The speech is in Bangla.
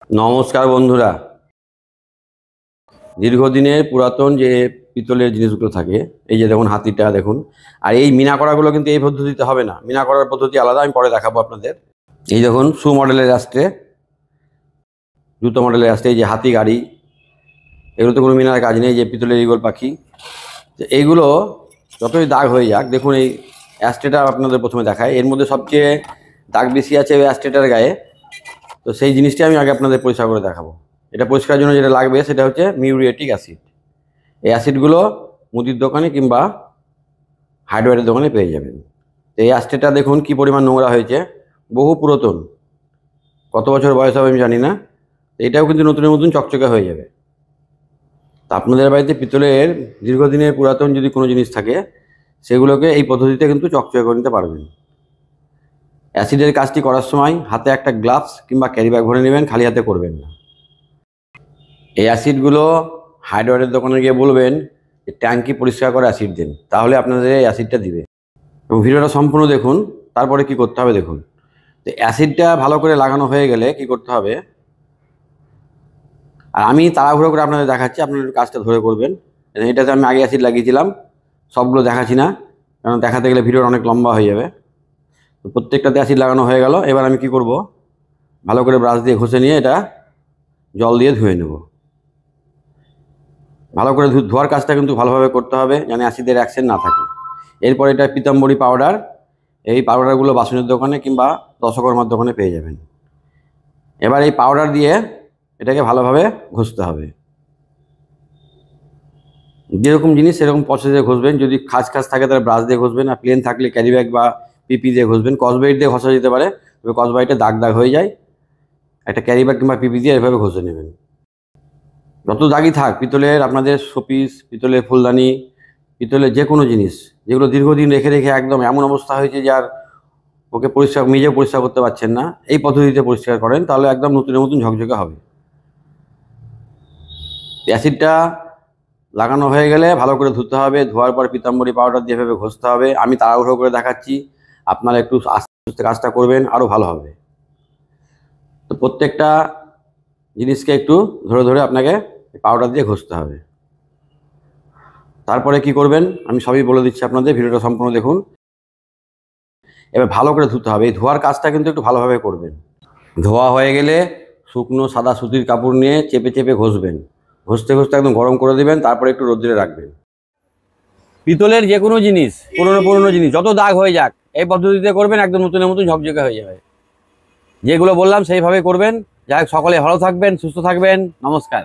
নমস্কার বন্ধুরা, দীর্ঘদিনের পুরাতন যে পিতলের জিনিসগুলো থাকে, এই যে দেখুন হাতিটা দেখুন। আর এই মিনা করাগুলো কিন্তু এই পদ্ধতিতে হবে না, মিনা করার পদ্ধতি আলাদা, আমি পরে দেখাবো আপনাদের। এই দেখুন শু মডেলের আসছে, জুতো মডেলের আসছে, এই যে হাতি গাড়ি, এগুলো তো কোনো মিনার কাজ নেই, যে পিতলের ইগল পাখি। তো এইগুলো যতই দাগ হয়ে যাক, দেখুন এই অ্যাস্টেটা আপনাদের প্রথমে দেখায়, এর মধ্যে সবচেয়ে দাগ বেশি আছে ওই অ্যাস্টেটার গায়ে। তো সেই জিনিসটি আমি আগে আপনাদের পরিষ্কার করে দেখাবো। এটা পরিষ্কারের জন্য যেটা লাগবে সেটা হচ্ছে মিউরিয়েটিক অ্যাসিড। এই অ্যাসিডগুলো মুদির দোকানে কিংবা হার্ডওয়্যারের দোকানে পেয়ে যাবেন। তো এই অ্যাস্টেটা দেখুন কি পরিমাণ নোংরা হয়েছে, বহু পুরাতন, কত বছর বয়স হবে আমি জানি না। এটাও কিন্তু নতুনের মতন চকচকে হয়ে যাবে। তা আপনাদের বাড়িতে পিতলের দীর্ঘদিনের পুরাতন যদি কোনো জিনিস থাকে, সেগুলোকে এই পদ্ধতিতে কিন্তু চকচকে করে নিতে পারবেন। অ্যাসিডের কাজটি করার সময় হাতে একটা গ্লাভস কিংবা ক্যারি ব্যাগ ভরে নেবেন, খালি হাতে করবেন না। এই অ্যাসিডগুলো হার্ডওয়্যারের দোকানে গিয়ে বলবেন যে ট্যাঙ্কি পরিষ্কার করে অ্যাসিড দিন, তাহলে আপনাদের এই অ্যাসিডটা দিবে। এবং ভিডিওটা সম্পূর্ণ দেখুন, তারপরে কি করতে হবে দেখুন। তো অ্যাসিডটা ভালো করে লাগানো হয়ে গেলে কি করতে হবে, আর আমি তাড়াহুড়ো করে আপনাদের দেখাচ্ছি, আপনারা একটু কাজটা ধরে করবেন। এটাতে আমি আগে অ্যাসিড লাগিয়েছিলাম, সবগুলো দেখাচ্ছি না, কারণ দেখাতে গেলে ভিডিওটা অনেক লম্বা হয়ে যাবে। তো প্রত্যেকটাতে অ্যাসিড লাগানো হয়ে গেল। এবার আমি কি করব, ভালো করে ব্রাশ দিয়ে ঘষে নিয়ে এটা জল দিয়ে ধুয়ে নেব। ভালো করে ধোয়ার কাজটা কিন্তু ভালোভাবে করতে হবে, যেন অ্যাসিডের অ্যাকশন না থাকে। এরপর এটা পীতাম্বরী পাউডার, এই পাউডারগুলো বাসনের দোকানে কিংবা দশকর্মার দোকানে পেয়ে যাবেন। এবার এই পাউডার দিয়ে এটাকে ভালোভাবে ঘষতে হবে। যেরকম জিনিস সেরকম প্রসেসে ঘষবেন। যদি খাস থাকে তাহলে ব্রাশ দিয়ে ঘষবেন, আর প্লেন থাকলে ক্যারি ব্যাগ বা পিপি দিয়ে ঘষবেন। কসবাইট দিয়ে ঘষা যেতে পারে, তবে কসবাইটে দাগ হয়ে যায়। একটা ক্যারি ব্যাগ কিংবা পিপি দিয়ে এভাবে ঘষে নেবেন। যত দাগই থাক, পিতলের আপনাদের শোপিস, পিতলের ফুলদানি, পিতলের যে কোনো জিনিস যেগুলো দীর্ঘদিন রেখে রেখে একদম এমন অবস্থা হয়েছে যে আর ওকে পরিষ্কার, নিজে পরিষ্কার করতে পারছেন না, এই পদ্ধতিতে পরিষ্কার করেন, তাহলে একদম নতুনের মতন ঝকঝকে হবে। অ্যাসিডটা লাগানো হয়ে গেলে ভালো করে ধুতে হবে। ধোয়ার পর পীতাম্বরী পাউডার দিয়ে এভাবে ঘষতে হবে। আমি তাড়াহুড়ো করে দেখাচ্ছি, আপনারা একটু আস্তে আস্তে কাজটা করবেন, আরও ভালো হবে। তো প্রত্যেকটা জিনিসকে একটু ধরে ধরে আপনাকে পাউডার দিয়ে ঘষতে হবে। তারপরে কি করবেন আমি সবই বলে দিচ্ছি আপনাদের, ভিডিওটা সম্পূর্ণ দেখুন। এবার ভালো করে ধুতে হবে, এই ধোয়ার কাজটা কিন্তু একটু ভালোভাবে করবেন। ধোয়া হয়ে গেলে শুকনো সাদা সুতির কাপড় নিয়ে চেপে চেপে ঘষবেন। ঘষতে ঘষতে একদম গরম করে দেবেন, তারপরে একটু রোদ্রে রাখবেন। পিতলের যে কোনো জিনিস, পুরনো জিনিস যত দাগ হয়ে যাক, এই পদ্ধতিতে করবেন, একদম নতুনের মতন ঝকঝকে হয়ে যাবে। যেগুলো বললাম সেইভাবে করবেন। যাই হোক, সকলে ভালো থাকবেন, সুস্থ থাকবেন, নমস্কার।